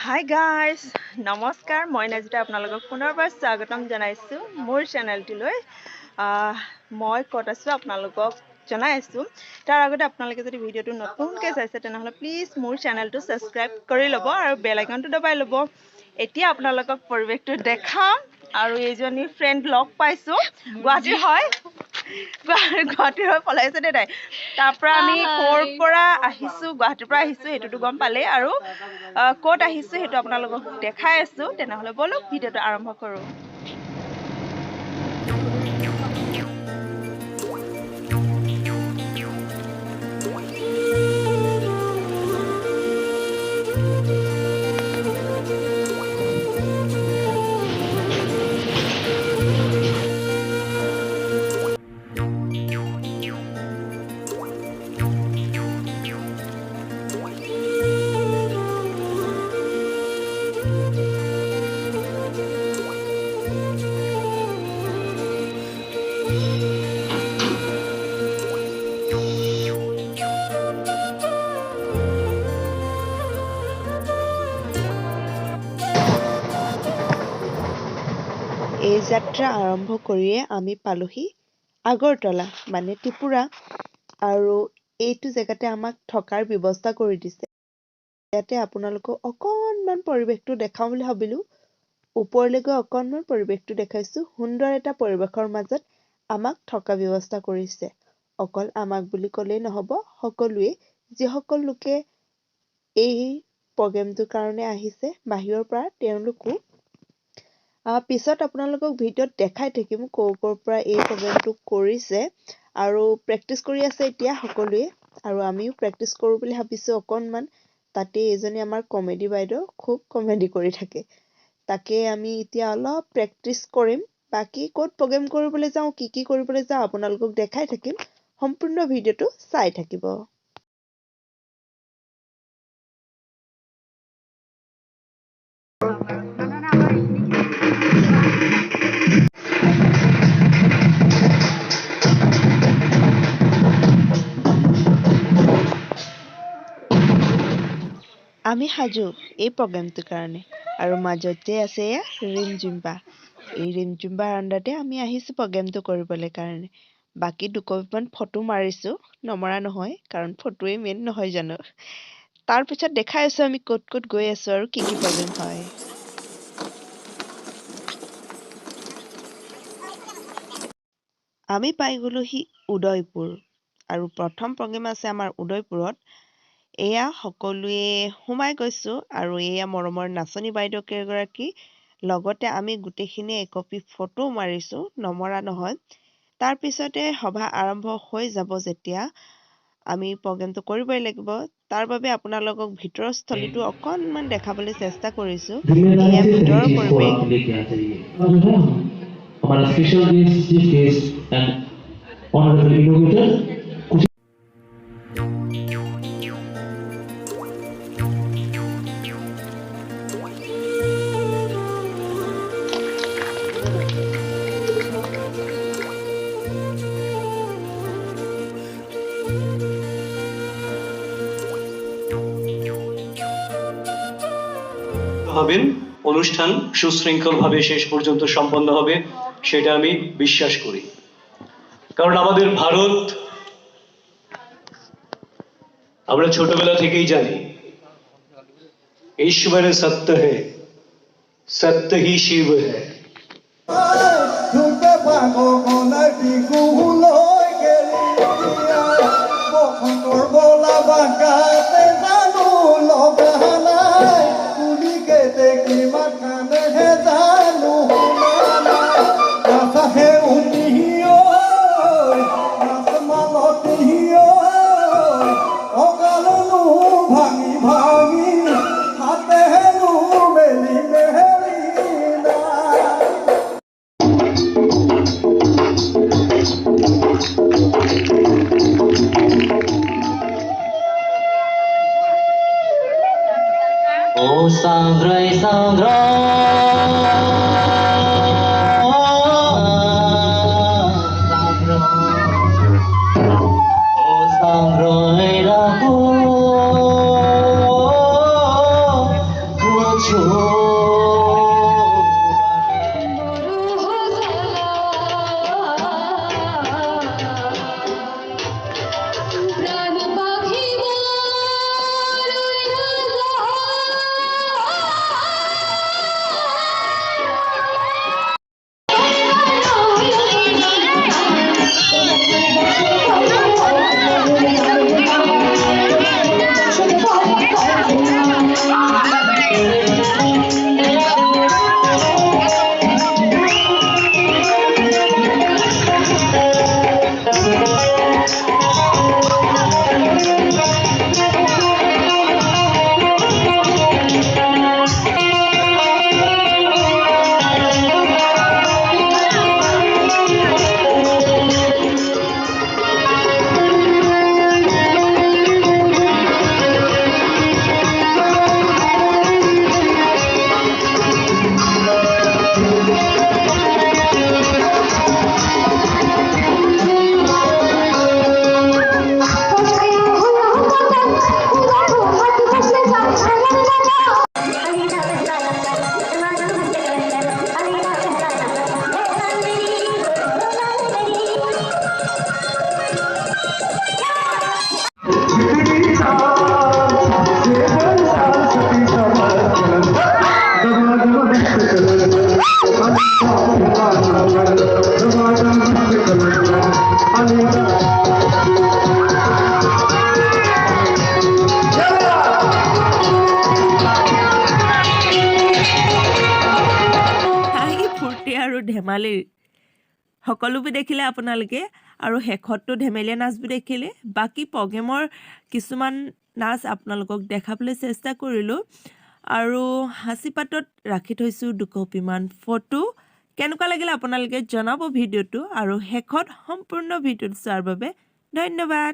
hi guys নমস্কাৰ মই নাজিতা আপোনালোকক পুনৰবাৰ স্বাগতম জনাইছোঁ মোৰ চেনেলটিলৈ মই ক'ত আছোঁ আপোনালোকক জনাই আছোঁ তাৰ আগতে আপোনালোকে যদি ভিডিঅ'টো নতুনকৈ চাইছে তেনেহ'লে প্লিজ মোৰ চেনেলটো ছাবস্ক্ৰাইব কৰি ল'ব আৰু বেল আইকনটো দবাই ল'ব এতিয়া আপোনালোকক পৰিৱেশটো দেখাম আৰু এইজনী ফ্ৰেণ্ড লগ পাইছোঁ গুৱাহাটীৰ হয় গুৱাহাটীৰ হৈ পলাইছে দেই তাই তাৰপৰা আমি ক'ৰ পৰা আহিছোঁ গুৱাহাটীৰ পৰা আহিছোঁ সেইটোতো গম পালেই আৰু ক'ত আহিছোঁ সেইটো আপোনালোকক দেখাই আছোঁ তেনেহ'লে ব'লক ভিডিঅ'টো আৰম্ভ কৰোঁ এই যাত্ৰা আৰম্ভ কৰিয়ে আমি পালোহি আগৰতলা মানে ত্ৰিপুৰা আৰু এইটো জেগাতে আমাক থকাৰ ব্যৱস্থা কৰি দিছে ইয়াতে আপোনালোকক অকণমান পৰিৱেশটো দেখাওঁ বুলি ভাবিলোঁ ওপৰলৈ গৈ অকণমান পৰিৱেশটো দেখাইছোঁ সুন্দৰ এটা পৰিৱেশৰ মাজত আমাক থকা ব্যৱস্থা কৰিছে অকল আমাক বুলি ক'লেই নহ'ব সকলোৱে যিসকল লোকে এই প্ৰগ্ৰেমটোৰ কাৰণে আহিছে বাহিৰৰ পৰা তেওঁলোকো পিছত আপোনালোকক ভিডিঅ'ত দেখাই থাকিম ক'ৰ পৰা এই প্ৰগ্ৰেমটো কৰিছে আৰু প্ৰেক্টিচ কৰি আছে এতিয়া সকলোৱে আৰু আমিও প্ৰেক্টিচ কৰোঁ বুলি ভাবিছোঁ অকণমান তাতে এজনী আমাৰ কমেডি বাইদেউ খুব কমেডি কৰি থাকে তাকে আমি এতিয়া অলপ প্ৰেক্টিচ কৰিম বাকী ক'ত প্ৰগ্ৰেম কৰিবলৈ যাওঁ কি কৰিবলৈ যাওঁ আপোনালোকক দেখাই থাকিম সম্পূৰ্ণ ভিডিঅ'টো চাই থাকিব আমি সাজু এই প্ৰগ্ৰেমটোৰ কাৰণে আৰু মাজতে আছে এয়া ৰিমঝিম্বা এই ৰিমঝিম্বাৰ আণ্ডাৰতে আমি আহিছোঁ প্ৰগ্ৰেমটো কৰিবলৈ কাৰণে বাকী দুকপিমান ফটো মাৰিছোঁ নমৰা নহয় কাৰণ ফটোৱে মেইন নহয় জানো তাৰপিছত দেখাই আছোঁ আমি ক'ত গৈ আছোঁ আৰু কি প্ৰগ্ৰেম হয় আমি পাই গ'লোহি উদয়পুৰ আৰু প্ৰথম প্ৰগ্ৰেম আছে আমাৰ উদয়পুৰত এয়া সকলোৱে সোমাই গৈছোঁ আৰু এয়া মৰমৰ নাচনী বাইদেউ কেইগৰাকী লগতে আমি গোটেইখিনিয়ে একপি ফটো মাৰিছোঁ নমৰা নহয় তাৰপিছতে সভা আৰম্ভ হৈ যাব যেতিয়া আমি প্ৰগ্ৰেমটো কৰিবই লাগিব তাৰ বাবে আপোনালোকক ভিতৰৰ স্থলীটো অকণমান দেখাবলৈ চেষ্টা কৰিছোঁ এয়া ভিতৰৰ পৰিৱেশ हमारा special guest chief guest and honourable innovator হবেন অনুষ্ঠান সুশৃঙ্খলভাবে শেষ পর্যন্ত সম্পন্ন হবে সেটা আমি বিশ্বাস করি কারণ আমাদের ভারত আমরা ছোটবেলা থেকেই জানি ईश्वर सत्य है सत्य ही शिव है Sandra Sandra আৰু ধেমালিৰ সকলোবোৰ দেখিলে আপোনালোকে আৰু শেষতটো ধেমেলীয়া নাচবোৰ দেখিলে বাকি প্ৰগ্ৰেমৰ কিছুমান নাচ আপোনালোকক দেখাবলৈ চেষ্টা কৰিলোঁ আৰু হাসিপাতত ৰাখি থৈছোঁ দুকপিমান ফটো কেনেকুৱা লাগিলে আপোনালোকে জনাব ভিডিঅ'টো আৰু শেষত সম্পূৰ্ণ ভিডিঅ'টো চোৱাৰ বাবে ধন্যবাদ